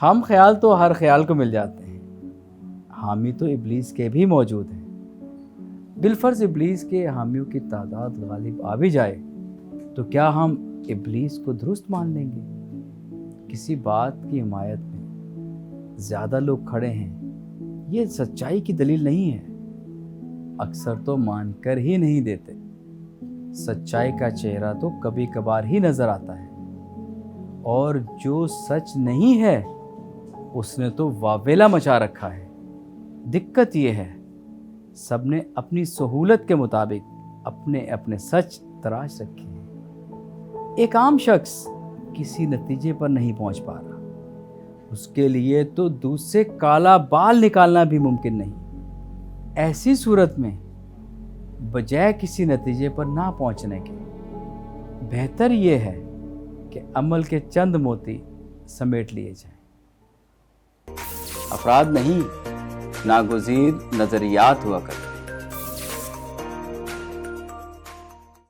ہم خیال تو ہر خیال کو مل جاتے ہیں، حامی تو ابلیس کے بھی موجود ہیں۔ بالفرض ابلیس کے حامیوں کی تعداد غالب آ بھی جائے تو کیا ہم ابلیس کو درست مان لیں گے؟ کسی بات کی حمایت میں زیادہ لوگ کھڑے ہیں یہ سچائی کی دلیل نہیں ہے، اکثر تو مان کر ہی نہیں دیتے۔ سچائی کا چہرہ تو کبھی کبھار ہی نظر آتا ہے، اور جو سچ نہیں ہے اس نے تو واویلا مچا رکھا ہے۔ دقت یہ ہے سب نے اپنی سہولت کے مطابق اپنے اپنے سچ تراش رکھے ہیں۔ ایک عام شخص کسی نتیجے پر نہیں پہنچ پا رہا، اس کے لیے تو دودھ سے کالا بال نکالنا بھی ممکن نہیں۔ ایسی صورت میں بجائے کسی نتیجے پر نہ پہنچنے کے بہتر یہ ہے کہ عمل کے چند موتی سمیٹ لیے جائیں۔ افراد نہیں، ناگزیر نظریات ہوا کرتے۔